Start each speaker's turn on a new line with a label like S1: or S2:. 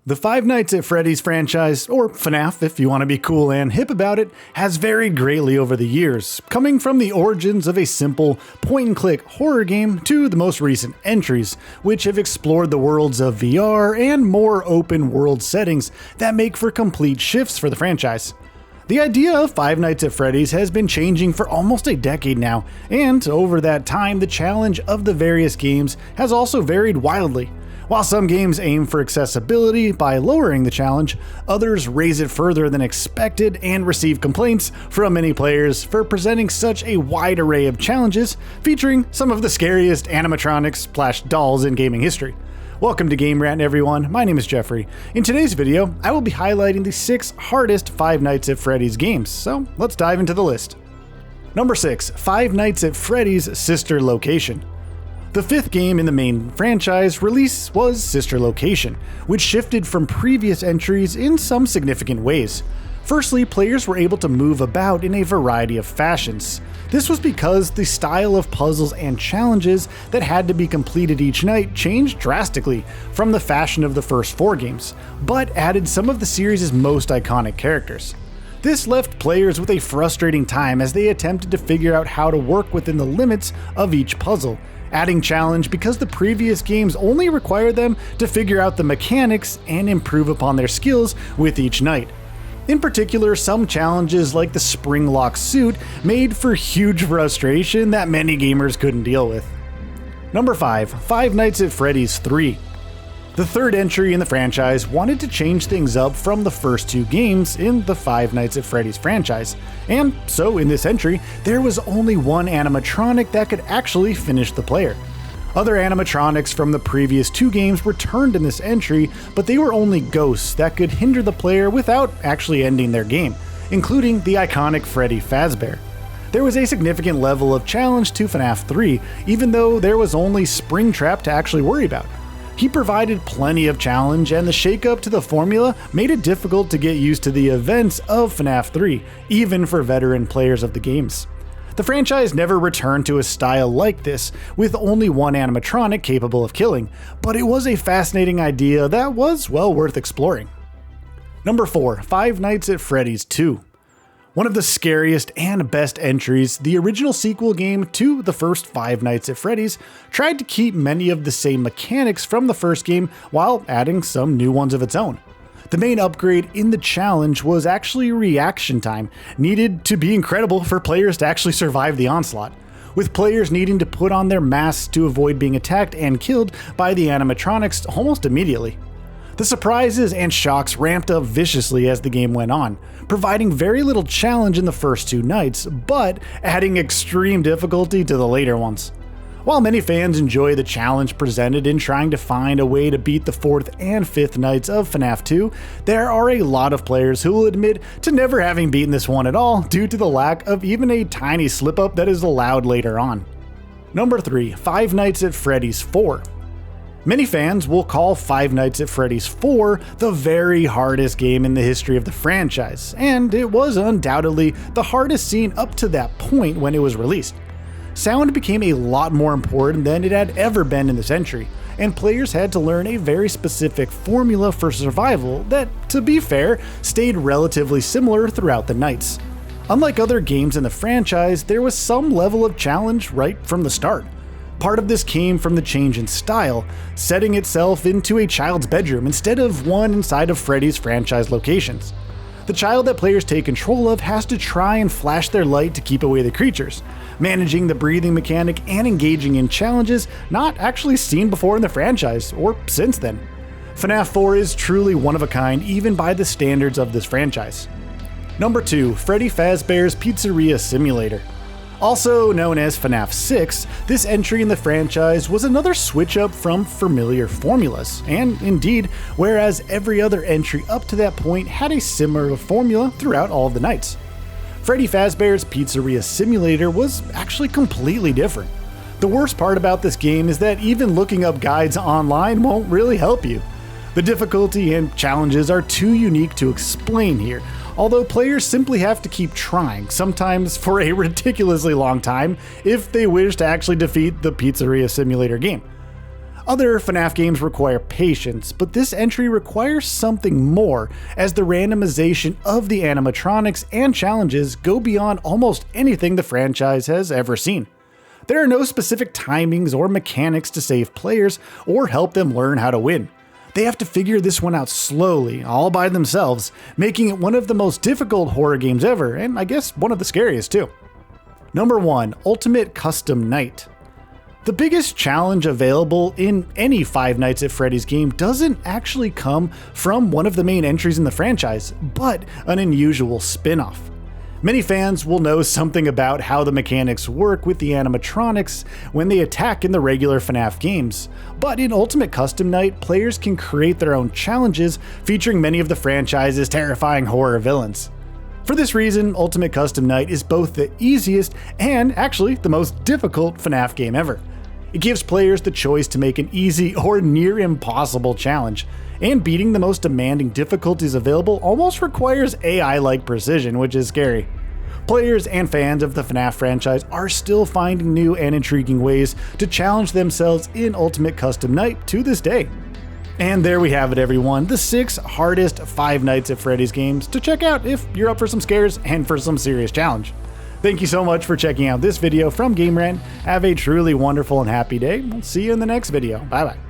S1: The Five Nights at Freddy's franchise, or FNAF if you want to be cool and hip about it, has varied greatly over the years, coming from the origins of a simple point-and-click horror game to the most recent entries, which have explored the worlds of VR and more open-world settings that make for complete shifts for the franchise. The idea of Five Nights at Freddy's has been changing for almost a decade now, and over that time the challenge of the various games has also varied wildly. While some games aim for accessibility by lowering the challenge, others raise it further than expected and receive complaints from many players for presenting such a wide array of challenges featuring some of the scariest animatronics/dolls in gaming history. Welcome to Game Rant, everyone. My name is Geoffrey. In today's video, I will be highlighting the 6 hardest Five Nights at Freddy's games, so let's dive into the list. Number 6. Five Nights at Freddy's Sister Location. The 5th game in the main franchise release was Sister Location, which shifted from previous entries in some significant ways. Firstly, players were able to move about in a variety of fashions. This was because the style of puzzles and challenges that had to be completed each night changed drastically from the fashion of the first 4 games, but added some of the series' most iconic characters. This left players with a frustrating time as they attempted to figure out how to work within the limits of each puzzle, adding challenge because the previous games only required them to figure out the mechanics and improve upon their skills with each night. In particular, some challenges like the spring lock suit made for huge frustration that many gamers couldn't deal with. Number 5. Five Nights at Freddy's 3. The 3rd entry in the franchise wanted to change things up from the first 2 games in the Five Nights at Freddy's franchise, and so in this entry, there was only one animatronic that could actually finish the player. Other animatronics from the previous 2 games returned in this entry, but they were only ghosts that could hinder the player without actually ending their game, including the iconic Freddy Fazbear. There was a significant level of challenge to FNAF 3, even though there was only Springtrap to actually worry about. He provided plenty of challenge, and the shakeup to the formula made it difficult to get used to the events of FNAF 3, even for veteran players of the games. The franchise never returned to a style like this, with only one animatronic capable of killing, but it was a fascinating idea that was well worth exploring. Number 4. Five Nights at Freddy's 2. One of the scariest and best entries, the original sequel game to the first Five Nights at Freddy's tried to keep many of the same mechanics from the first game while adding some new ones of its own. The main upgrade in the challenge was actually reaction time, needed to be incredible for players to actually survive the onslaught, with players needing to put on their masks to avoid being attacked and killed by the animatronics almost immediately. The surprises and shocks ramped up viciously as the game went on, providing very little challenge in the first 2 nights, but adding extreme difficulty to the later ones. While many fans enjoy the challenge presented in trying to find a way to beat the 4th and 5th nights of FNAF 2, there are a lot of players who will admit to never having beaten this one at all due to the lack of even a tiny slip-up that is allowed later on. Number 3. Five Nights at Freddy's 4. Many fans will call Five Nights at Freddy's 4 the very hardest game in the history of the franchise, and it was undoubtedly the hardest seen up to that point when it was released. Sound became a lot more important than it had ever been in this entry, and players had to learn a very specific formula for survival that, to be fair, stayed relatively similar throughout the nights. Unlike other games in the franchise, there was some level of challenge right from the start. Part of this came from the change in style, setting itself into a child's bedroom instead of one inside of Freddy's franchise locations. The child that players take control of has to try and flash their light to keep away the creatures, managing the breathing mechanic and engaging in challenges not actually seen before in the franchise, or since then. FNAF 4 is truly one of a kind even by the standards of this franchise. Number 2. Freddy Fazbear's Pizzeria Simulator. Also known as FNAF 6, this entry in the franchise was another switch up from familiar formulas, and indeed, whereas every other entry up to that point had a similar formula throughout all of the nights. Freddy Fazbear's Pizzeria Simulator was actually completely different. The worst part about this game is that even looking up guides online won't really help you. The difficulty and challenges are too unique to explain here, although players simply have to keep trying, sometimes for a ridiculously long time, if they wish to actually defeat the Pizzeria Simulator game. Other FNAF games require patience, but this entry requires something more, as the randomization of the animatronics and challenges go beyond almost anything the franchise has ever seen. There are no specific timings or mechanics to save players or help them learn how to win. They have to figure this one out slowly, all by themselves, making it one of the most difficult horror games ever, and I guess one of the scariest too. Number 1. Ultimate Custom Night. The biggest challenge available in any Five Nights at Freddy's game doesn't actually come from one of the main entries in the franchise, but an unusual spin-off. Many fans will know something about how the mechanics work with the animatronics when they attack in the regular FNAF games, but in Ultimate Custom Night, players can create their own challenges featuring many of the franchise's terrifying horror villains. For this reason, Ultimate Custom Night is both the easiest and actually the most difficult FNAF game ever. It gives players the choice to make an easy or near impossible challenge, and beating the most demanding difficulties available almost requires AI-like precision, which is scary. Players and fans of the FNAF franchise are still finding new and intriguing ways to challenge themselves in Ultimate Custom Night to this day. And there we have it, everyone, the 6 hardest Five Nights at Freddy's games to check out if you're up for some scares and for some serious challenge. Thank you so much for checking out this video from Game Rant. Have a truly wonderful and happy day. We'll see you in the next video. Bye bye.